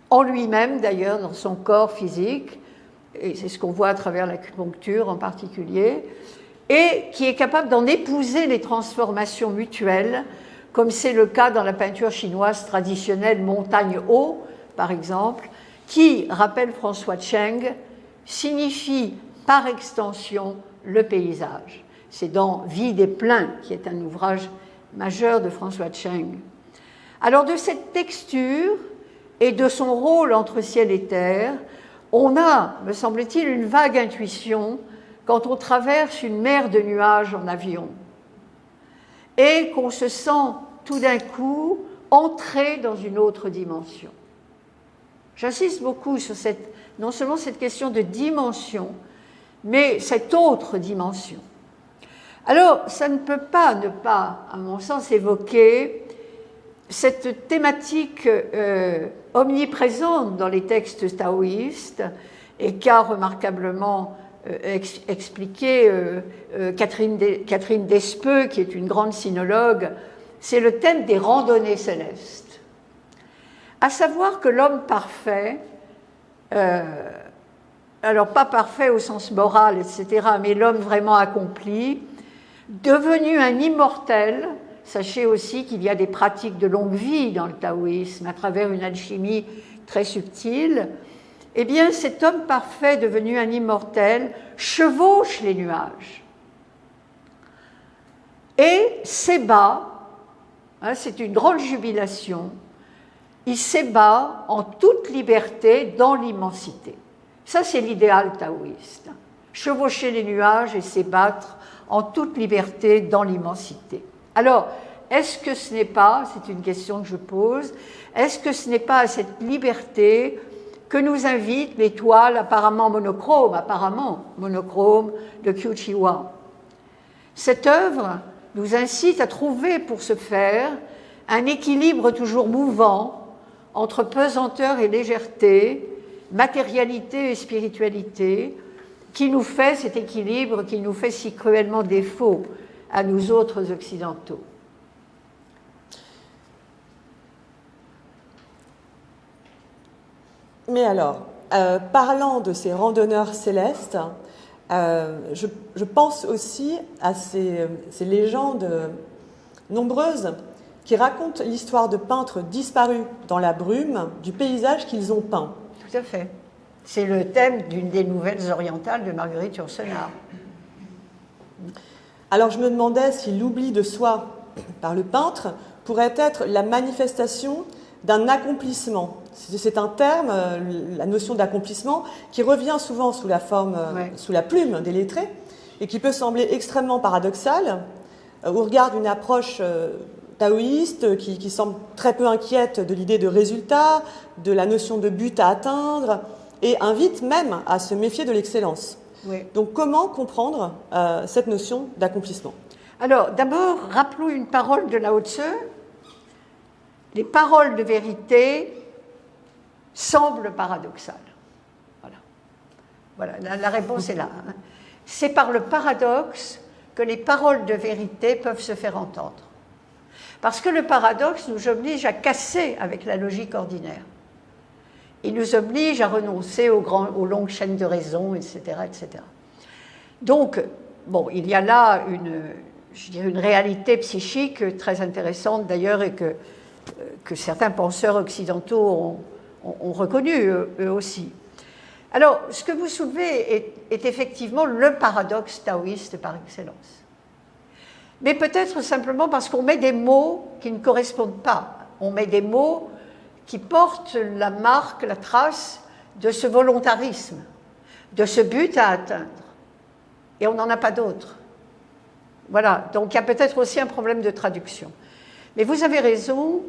en lui-même d'ailleurs, dans son corps physique, et c'est ce qu'on voit à travers l'acupuncture en particulier, et qui est capable d'en épouser les transformations mutuelles, comme c'est le cas dans la peinture chinoise traditionnelle montagne-haut, par exemple, qui, rappelle François Cheng, signifie par extension le paysage. C'est dans Vie des plains, qui est un ouvrage majeur de François Cheng. Alors de cette texture et de son rôle entre ciel et terre, on a, me semble-t-il, une vague intuition quand on traverse une mer de nuages en avion et qu'on se sent tout d'un coup entrer dans une autre dimension. J'insiste beaucoup sur non seulement cette question de dimension, mais cette autre dimension. Alors, ça ne peut pas ne pas, à mon sens, évoquer cette thématique omniprésente dans les textes taoïstes et qu'a remarquablement expliqué Catherine Despeux, qui est une grande sinologue, c'est le thème des randonnées célestes. À savoir que l'homme parfait, alors pas parfait au sens moral, etc., mais l'homme vraiment accompli, devenu un immortel. Sachez aussi qu'il y a des pratiques de longue vie dans le taoïsme, à travers une alchimie très subtile. Eh bien, cet homme parfait devenu un immortel chevauche les nuages et s'ébat, hein, c'est une grande jubilation, il s'ébat en toute liberté dans l'immensité. Ça, c'est l'idéal taoïste. Chevaucher les nuages et s'ébattre en toute liberté dans l'immensité. Alors, est-ce que ce n'est pas, c'est une question que je pose, est-ce que ce n'est pas à cette liberté que nous invite l'étoile apparemment monochrome de Kyuchiwa? Cette œuvre nous incite à trouver pour ce faire un équilibre toujours mouvant entre pesanteur et légèreté, matérialité et spiritualité, qui nous fait cet équilibre, qui nous fait si cruellement défaut à nous autres occidentaux. Mais alors, parlant de ces randonneurs célestes, je pense aussi à ces légendes nombreuses qui racontent l'histoire de peintres disparus dans la brume du paysage qu'ils ont peint. Tout à fait. C'est le thème d'une des nouvelles orientales de Marguerite Yourcenar. Alors je me demandais si l'oubli de soi par le peintre pourrait être la manifestation d'un accomplissement. C'est un terme, la notion d'accomplissement, qui revient souvent sous la forme, sous la plume des lettrés, et qui peut sembler extrêmement paradoxal au regard d'une approche taoïste qui semble très peu inquiète de l'idée de résultat, de la notion de but à atteindre, et invite même à se méfier de l'excellence. Oui. Donc comment comprendre cette notion d'accomplissement? Alors d'abord, rappelons une parole de Lao Tse. Les paroles de vérité semblent paradoxales. Voilà, la réponse est là. Hein. C'est par le paradoxe que les paroles de vérité peuvent se faire entendre. Parce que le paradoxe nous oblige à casser avec la logique ordinaire. Il nous oblige à renoncer aux longues chaînes de raison, etc., etc. Donc, bon, il y a là une réalité psychique très intéressante d'ailleurs et que certains penseurs occidentaux ont reconnu eux aussi. Alors, ce que vous soulevez est effectivement le paradoxe taoïste par excellence. mais peut-être simplement parce qu'on met des mots qui ne correspondent pas. On met des mots qui portent la marque, la trace de ce volontarisme, de ce but à atteindre. Et on n'en a pas d'autre. Voilà, donc il y a peut-être aussi un problème de traduction. Mais vous avez raison,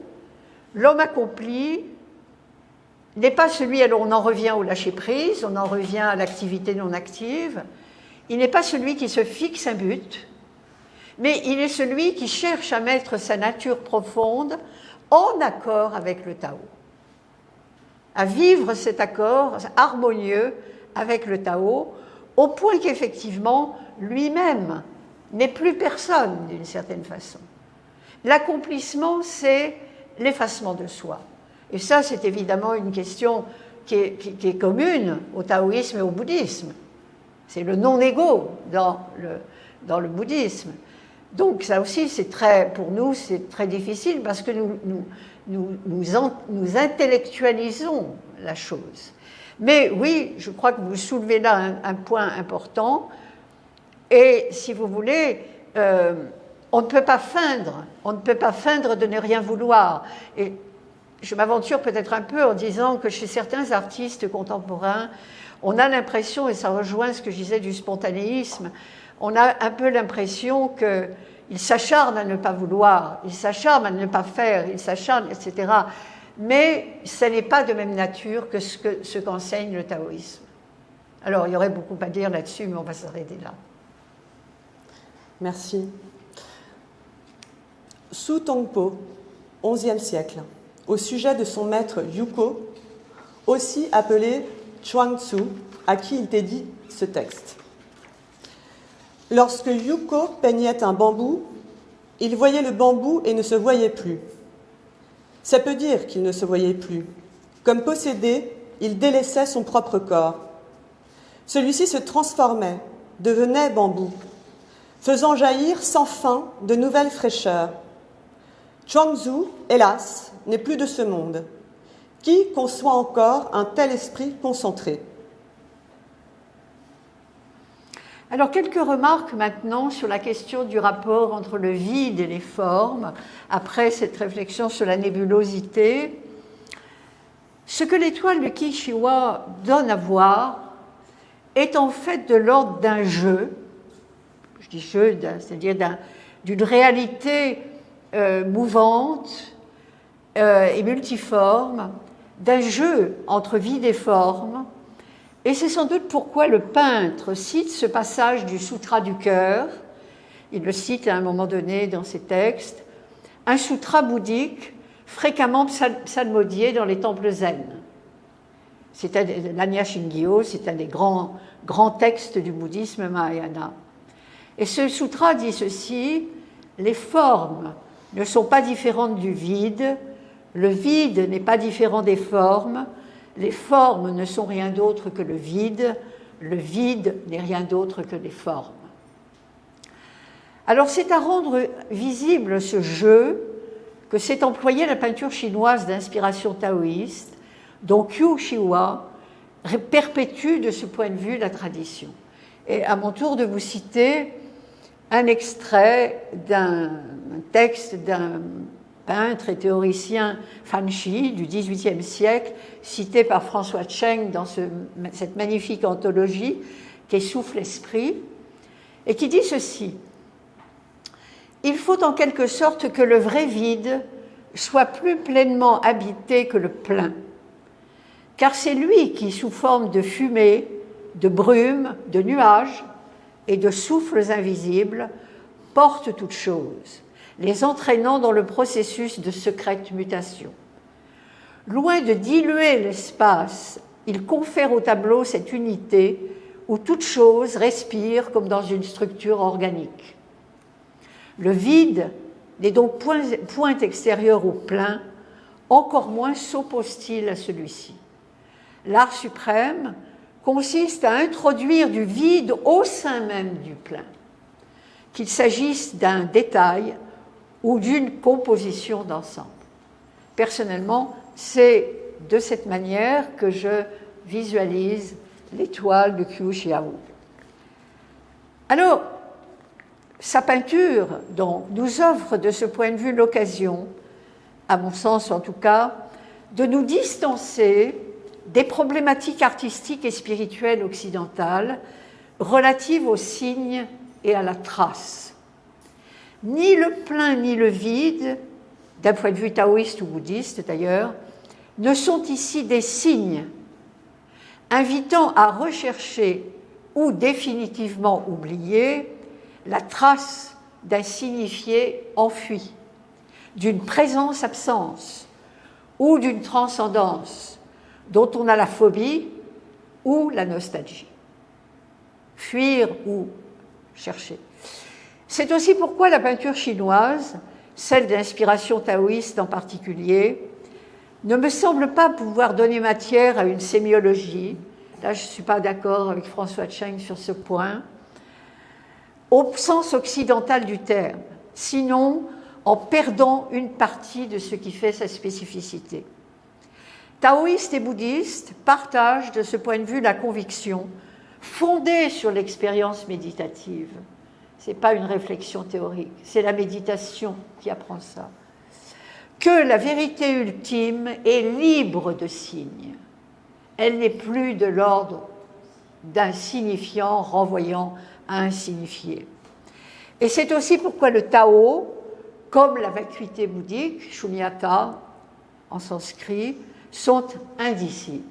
l'homme accompli n'est pas celui, alors on en revient au lâcher-prise, on en revient à l'activité non active, il n'est pas celui qui se fixe un but, mais il est celui qui cherche à mettre sa nature profonde en accord avec le Tao, à vivre cet accord harmonieux avec le Tao, au point qu'effectivement, lui-même n'est plus personne d'une certaine façon. L'accomplissement, c'est l'effacement de soi. Et ça, c'est évidemment une question qui est commune au taoïsme et au bouddhisme. C'est le non-égo dans le bouddhisme. Donc ça aussi, pour nous, c'est très difficile parce que nous intellectualisons la chose. Mais oui, je crois que vous soulevez là un point important. Et si vous voulez, on ne peut pas feindre de ne rien vouloir. Et je m'aventure peut-être un peu en disant que chez certains artistes contemporains, on a l'impression, et ça rejoint ce que je disais du spontanéisme, on a un peu l'impression qu'ils s'acharnent à ne pas vouloir, ils s'acharnent à ne pas faire, ils s'acharnent, etc. Mais ce n'est pas de même nature que ce qu'enseigne le taoïsme. Alors, il y aurait beaucoup à dire là-dessus, mais on va s'arrêter là. Merci. Su Tongpo, XIe siècle, au sujet de son maître Yuko, aussi appelé Chuang-Tzu, à qui il était dit ce texte. Lorsque Yuko peignait un bambou, il voyait le bambou et ne se voyait plus. Ça peut dire qu'il ne se voyait plus. Comme possédé, il délaissait son propre corps. Celui-ci se transformait, devenait bambou, faisant jaillir sans fin de nouvelles fraîcheurs. Chuang-Tzu, hélas, n'est plus de ce monde. Qui conçoit encore un tel esprit concentré? Alors, quelques remarques maintenant sur la question du rapport entre le vide et les formes, après cette réflexion sur la nébulosité. Ce que l'étoile de Qi-Shi-Huai donne à voir est en fait de l'ordre d'un jeu, je dis jeu, c'est-à-dire d'une réalité mouvante et multiforme, d'un jeu entre vide et forme, et c'est sans doute pourquoi le peintre cite ce passage du Sutra du cœur, il le cite à un moment donné dans ses textes, un sutra bouddhique fréquemment psalmodié dans les temples zen. L'Anya Shingyo, c'est un des grands textes du bouddhisme mahayana. Et ce sutra dit ceci, les formes ne sont pas différentes du vide, le vide n'est pas différent des formes, les formes ne sont rien d'autre que le vide n'est rien d'autre que les formes. Alors c'est à rendre visible ce jeu que s'est employé la peinture chinoise d'inspiration taoïste, dont Qi-Shi-Huai perpétue de ce point de vue la tradition. Et à mon tour de vous citer un extrait d'un texte d'un peintre et théoricien Fan Shi du XVIIIe siècle, cité par François Cheng dans cette magnifique anthologie qui est Souffle Esprit, et qui dit ceci: il faut en quelque sorte que le vrai vide soit plus pleinement habité que le plein, car c'est lui qui, sous forme de fumée, de brume, de nuages et de souffles invisibles, porte toutes choses, les entraînant dans le processus de secrète mutation. Loin de diluer l'espace, il confère au tableau cette unité où toute chose respire comme dans une structure organique. Le vide n'est donc point extérieur au plein, encore moins s'oppose-t-il à celui-ci. L'art suprême consiste à introduire du vide au sein même du plein, qu'il s'agisse d'un détail ou d'une composition d'ensemble. Personnellement, c'est de cette manière que je visualise l'étoile de Qi-Shi-Huai. Alors, Sa peinture, donc, nous offre de ce point de vue l'occasion, à mon sens en tout cas, de nous distancer des problématiques artistiques et spirituelles occidentales relatives aux signes et à la trace. Ni le plein ni le vide, d'un point de vue taoïste ou bouddhiste d'ailleurs, ne sont ici des signes, invitant à rechercher ou définitivement oublier la trace d'un signifié enfui, d'une présence-absence ou d'une transcendance dont on a la phobie ou la nostalgie. Fuir ou chercher. C'est aussi pourquoi la peinture chinoise, celle d'inspiration taoïste en particulier, ne me semble pas pouvoir donner matière à une sémiologie. Là, je ne suis pas d'accord avec François Cheng sur ce point, au sens occidental du terme, sinon en perdant une partie de ce qui fait sa spécificité. Taoïstes et bouddhistes partagent de ce point de vue la conviction, fondée sur l'expérience méditative. Ce n'est pas une réflexion théorique, c'est la méditation qui apprend ça. Que la vérité ultime est libre de signes. Elle n'est plus de l'ordre d'un signifiant renvoyant à un signifié. Et c'est aussi pourquoi le Tao, comme la vacuité bouddhique, Shunyata en sanskrit, sont indicibles.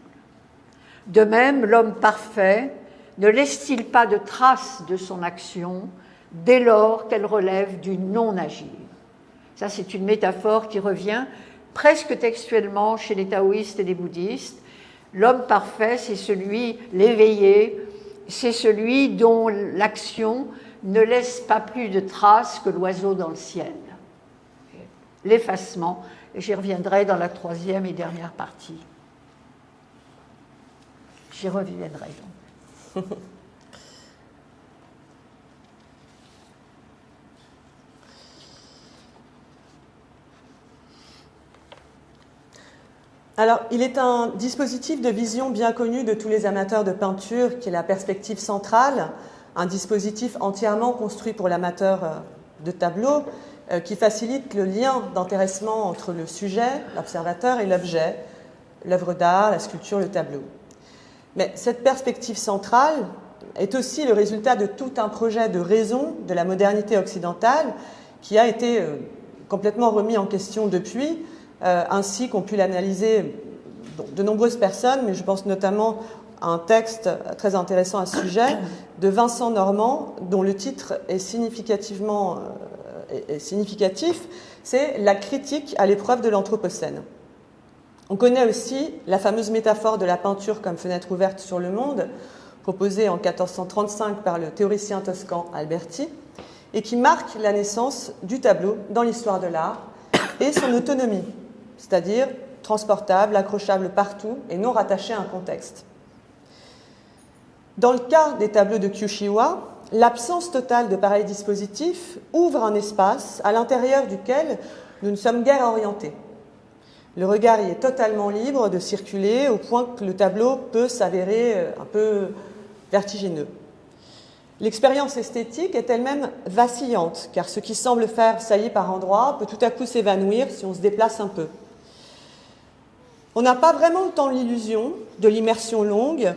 De même, l'homme parfait ne laisse-t-il pas de traces de son action dès lors qu'elle relève du non-agir. Ça, c'est une métaphore qui revient presque textuellement chez les taoïstes et les bouddhistes. L'homme parfait, c'est celui, l'éveillé, c'est celui dont l'action ne laisse pas plus de traces que l'oiseau dans le ciel. L'effacement, et j'y reviendrai dans la troisième et dernière partie. J'y reviendrai donc. Alors, il est un dispositif de vision bien connu de tous les amateurs de peinture, qui est la perspective centrale, un dispositif entièrement construit pour l'amateur de tableau, qui facilite le lien d'intéressement entre le sujet, l'observateur et l'objet, l'œuvre d'art, la sculpture, le tableau. Mais cette perspective centrale est aussi le résultat de tout un projet de raison de la modernité occidentale qui a été complètement remis en question depuis, ainsi qu'ont pu l'analyser de nombreuses personnes, mais je pense notamment à un texte très intéressant à ce sujet de Vincent Normand, dont le titre est significatif, c'est « La critique à l'épreuve de l'Anthropocène ». On connaît aussi la fameuse métaphore de la peinture comme fenêtre ouverte sur le monde, proposée en 1435 par le théoricien toscan Alberti, et qui marque la naissance du tableau dans l'histoire de l'art et son autonomie, c'est-à-dire transportable, accrochable partout et non rattaché à un contexte. Dans le cas des tableaux de Kyushiwa, l'absence totale de pareil dispositif ouvre un espace à l'intérieur duquel nous ne sommes guère orientés. Le regard y est totalement libre de circuler au point que le tableau peut s'avérer un peu vertigineux. L'expérience esthétique est elle-même vacillante, car ce qui semble faire saillie par endroits peut tout à coup s'évanouir si on se déplace un peu. On n'a pas vraiment le temps de l'illusion, de l'immersion longue.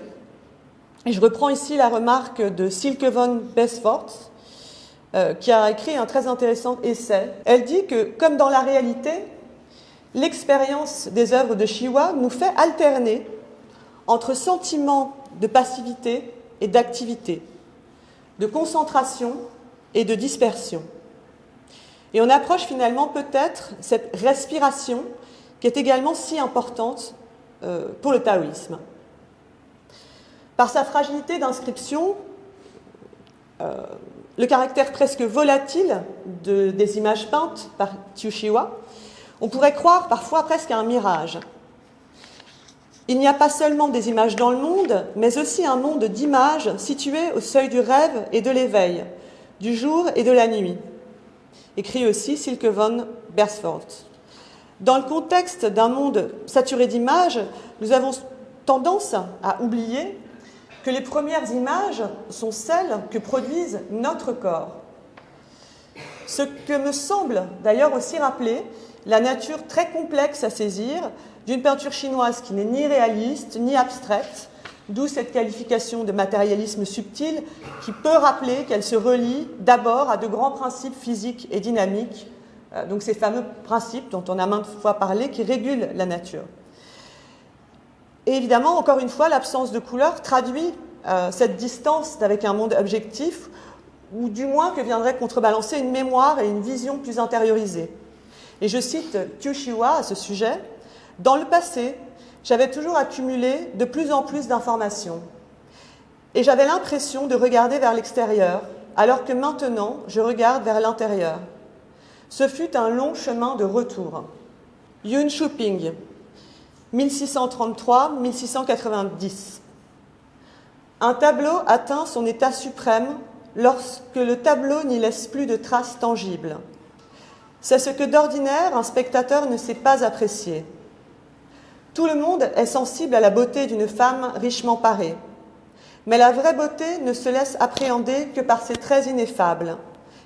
Et je reprends ici la remarque de Silke von Besfort, qui a écrit un très intéressant essai. Elle dit que, comme dans la réalité, l'expérience des œuvres de Chiwa nous fait alterner entre sentiments de passivité et d'activité, de concentration et de dispersion. Et on approche finalement peut-être cette respiration qui est également si importante pour le taoïsme. Par sa fragilité d'inscription, le caractère presque volatile des images peintes par Kyushiwa, on pourrait croire parfois presque à un mirage. Il n'y a pas seulement des images dans le monde, mais aussi un monde d'images situées au seuil du rêve et de l'éveil, du jour et de la nuit, écrit aussi Silke von Besfort. Dans le contexte d'un monde saturé d'images, nous avons tendance à oublier que les premières images sont celles que produisent notre corps. Ce que me semble d'ailleurs aussi rappeler la nature très complexe à saisir d'une peinture chinoise qui n'est ni réaliste ni abstraite, d'où cette qualification de matérialisme subtil qui peut rappeler qu'elle se relie d'abord à de grands principes physiques et dynamiques, donc ces fameux principes dont on a maintes fois parlé qui régulent la nature. Et évidemment, encore une fois, l'absence de couleur traduit cette distance avec un monde objectif, ou du moins que viendrait contrebalancer une mémoire et une vision plus intériorisée. Et je cite Qiu Shihua à ce sujet. « Dans le passé, j'avais toujours accumulé de plus en plus d'informations. Et j'avais l'impression de regarder vers l'extérieur, alors que maintenant, je regarde vers l'intérieur. Ce fut un long chemin de retour. » Yun Shuping, 1633-1690. Un tableau atteint son état suprême lorsque le tableau n'y laisse plus de traces tangibles. C'est ce que d'ordinaire un spectateur ne sait pas apprécier. Tout le monde est sensible à la beauté d'une femme richement parée. Mais la vraie beauté ne se laisse appréhender que par ses traits ineffables,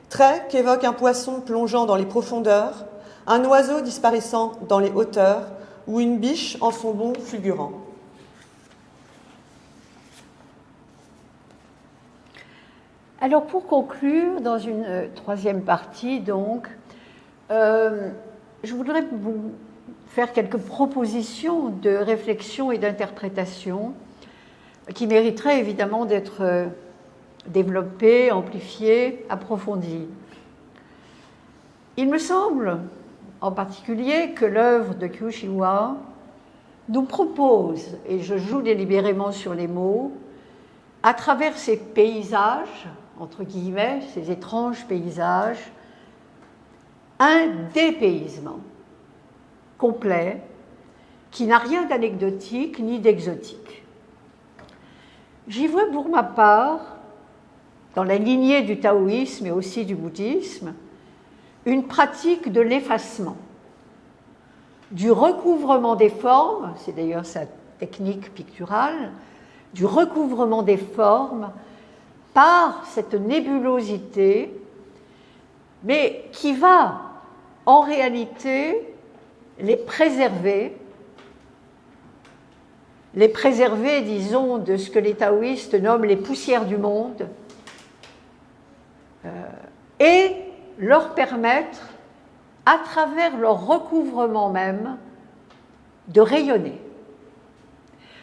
traits qu'évoquent un poisson plongeant dans les profondeurs, un oiseau disparaissant dans les hauteurs ou une biche en son bond fulgurant. Alors pour conclure, dans une troisième partie, donc, je voudrais vous faire quelques propositions de réflexion et d'interprétation qui mériteraient évidemment d'être développées, amplifiées, approfondies. Il me semble en particulier que l'œuvre de Qiu Shihua nous propose, et je joue délibérément sur les mots, à travers ces paysages, entre guillemets, ces étranges paysages, un dépaysement complet qui n'a rien d'anecdotique ni d'exotique. J'y vois pour ma part, dans la lignée du taoïsme et aussi du bouddhisme, une pratique de l'effacement, du recouvrement des formes, c'est d'ailleurs sa technique picturale, du recouvrement des formes par cette nébulosité, mais qui va en réalité les préserver, disons, de ce que les taoïstes nomment les poussières du monde, et leur permettre, à travers leur recouvrement même, de rayonner.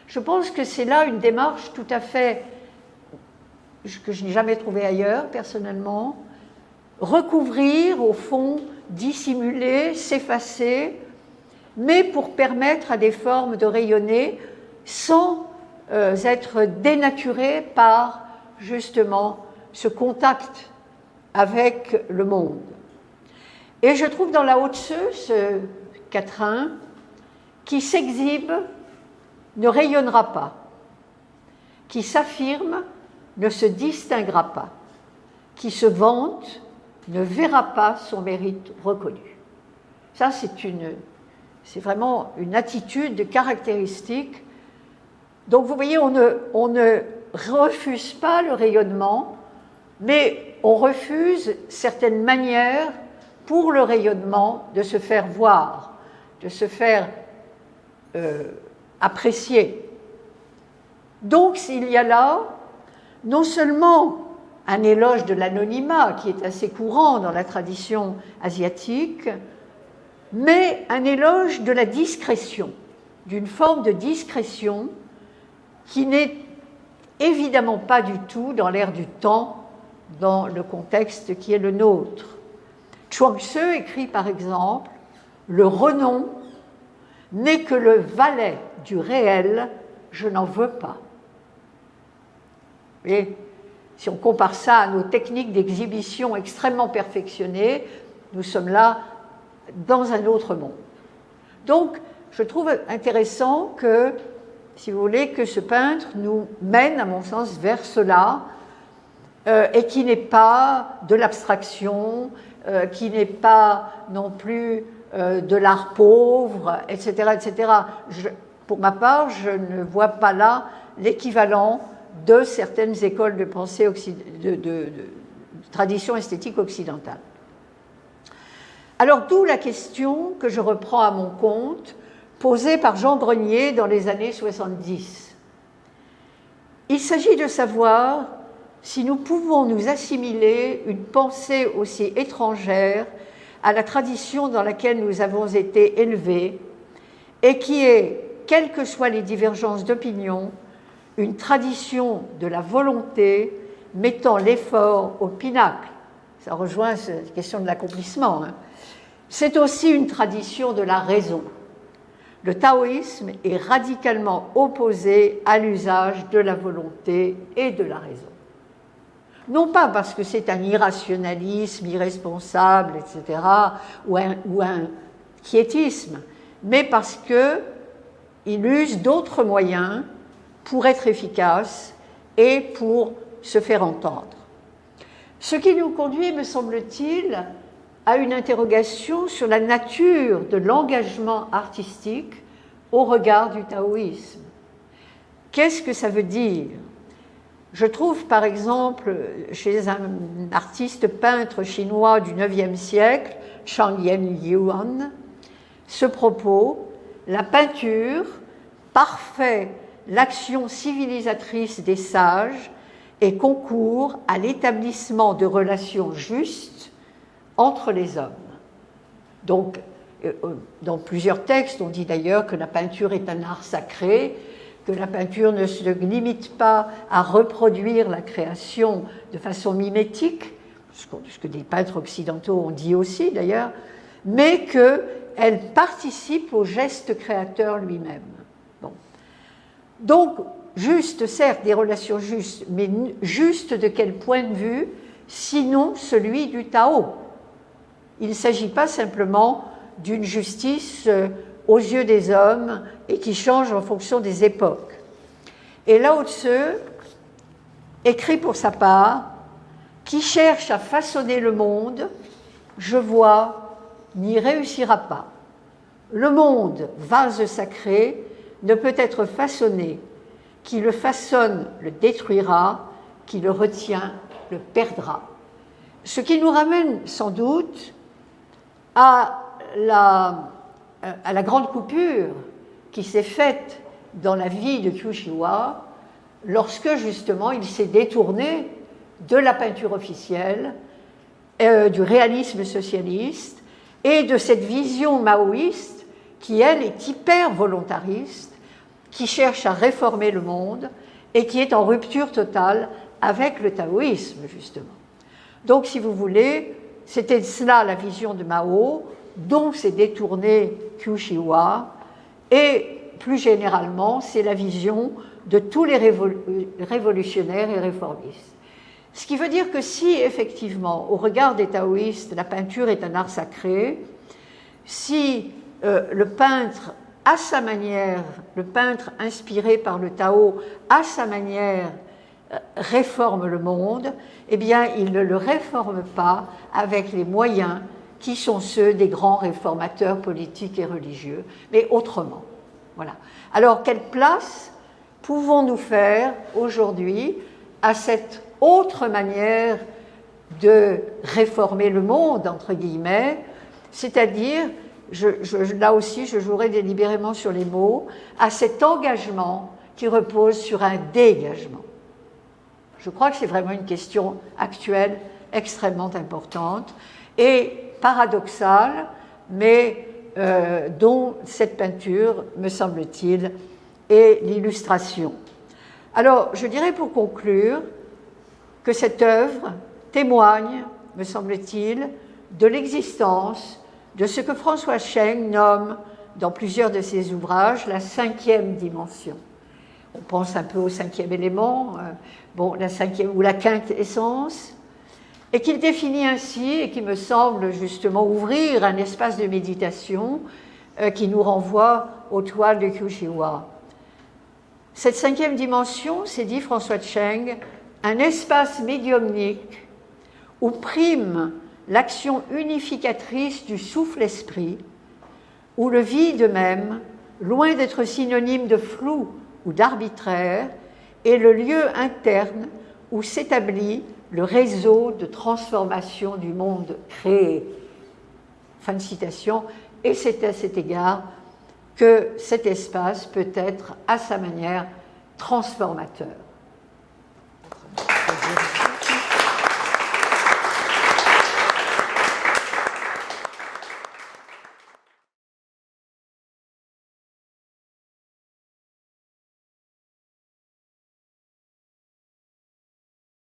Je pense que c'est là une démarche tout à fait que je n'ai jamais trouvée ailleurs, personnellement. Recouvrir, au fond, dissimuler, s'effacer, mais pour permettre à des formes de rayonner sans être dénaturées par, justement, ce contact avec le monde. Et je trouve dans la Haute-Seu ce quatrain qui s'exhibe ne rayonnera pas, qui s'affirme ne se distinguera pas, qui se vante ne verra pas son mérite reconnu. Ça, c'est vraiment une attitude caractéristique. Donc, vous voyez, on ne refuse pas le rayonnement, mais on refuse certaines manières pour le rayonnement de se faire voir, de se faire apprécier. Donc, il y a là non seulement un éloge de l'anonymat qui est assez courant dans la tradition asiatique, mais un éloge de la discrétion, d'une forme de discrétion qui n'est évidemment pas du tout dans l'air du temps, dans le contexte qui est le nôtre. Chuang-Tzu écrit par exemple « Le renom n'est que le valet du réel, je n'en veux pas ». Et si on compare ça à nos techniques d'exhibition extrêmement perfectionnées, nous sommes là dans un autre monde. Donc, je trouve intéressant que, si vous voulez, que ce peintre nous mène, à mon sens, vers cela, et qui n'est pas de l'abstraction, qui n'est pas non plus de l'art pauvre, etc., etc. Pour ma part, je ne vois pas là l'équivalent de certaines écoles de pensée de tradition esthétique occidentale. Alors d'où la question que je reprends à mon compte, posée par Jean Grenier dans les années 70. Il s'agit de savoir si nous pouvons nous assimiler une pensée aussi étrangère à la tradition dans laquelle nous avons été élevés et qui est, quelles que soient les divergences d'opinion, une tradition de la volonté mettant l'effort au pinacle. Ça rejoint cette question de l'accomplissement. C'est aussi une tradition de la raison. Le taoïsme est radicalement opposé à l'usage de la volonté et de la raison. Non pas parce que c'est un irrationalisme irresponsable, etc., ou un quiétisme, mais parce qu'il use d'autres moyens pour être efficace et pour se faire entendre. Ce qui nous conduit, me semble-t-il, à une interrogation sur la nature de l'engagement artistique au regard du taoïsme. Qu'est-ce que ça veut dire ? Je trouve par exemple chez un artiste peintre chinois du IXe siècle, Chang Yen-Yuan, ce propos: la peinture parfait l'action civilisatrice des sages et concourt à l'établissement de relations justes entre les hommes. Donc, dans plusieurs textes, on dit d'ailleurs que la peinture est un art sacré, que la peinture ne se limite pas à reproduire la création de façon mimétique, ce que des peintres occidentaux ont dit aussi d'ailleurs, mais qu'elle participe au geste créateur lui-même. Bon. Donc, juste, certes, des relations justes, mais justes de quel point de vue, sinon celui du Tao? Il ne s'agit pas simplement d'une justice aux yeux des hommes et qui change en fonction des époques. Et Lao Tzu écrit pour sa part: qui cherche à façonner le monde, je vois, n'y réussira pas. Le monde, vase sacré, ne peut être façonné. Qui le façonne le détruira, qui le retient le perdra. Ce qui nous ramène sans doute à la grande coupure qui s'est faite dans la vie de Qiu Shihuai lorsque justement il s'est détourné de la peinture officielle, du réalisme socialiste et de cette vision maoïste qui, elle, est hyper volontariste, qui cherche à réformer le monde et qui est en rupture totale avec le taoïsme, justement. Donc, si vous voulez, c'était cela la vision de Mao, dont s'est détourné Qiu Shihuai, et plus généralement, c'est la vision de tous les révolutionnaires et réformistes. Ce qui veut dire que si, effectivement, au regard des taoïstes, la peinture est un art sacré, si le peintre, à sa manière, le peintre inspiré par le Tao, à sa manière, réforme le monde, eh bien, il ne le réforme pas avec les moyens qui sont ceux des grands réformateurs politiques et religieux, mais autrement. Voilà. Alors, quelle place pouvons-nous faire aujourd'hui à cette autre manière de réformer le monde, entre guillemets, c'est-à-dire, là aussi je jouerai délibérément sur les mots, à cet engagement qui repose sur un dégagement. Je crois que c'est vraiment une question actuelle extrêmement importante et paradoxale, mais dont cette peinture, me semble-t-il, est l'illustration. Alors, je dirais pour conclure que cette œuvre témoigne, me semble-t-il, de l'existence de ce que François Cheng nomme, dans plusieurs de ses ouvrages, la cinquième dimension. On pense un peu au cinquième élément, la cinquième ou la quintessence, et qu'il définit ainsi, et qui me semble justement ouvrir un espace de méditation qui nous renvoie aux toiles de Qiu Shihuai. Cette cinquième dimension, c'est, dit François Cheng, un espace médiumnique où prime l'action unificatrice du souffle-esprit, où le vide même, loin d'être synonyme de flou ou d'arbitraire, est le lieu interne où s'établit le réseau de transformation du monde créé. Fin de citation. Et c'est à cet égard que cet espace peut être, à sa manière, transformateur.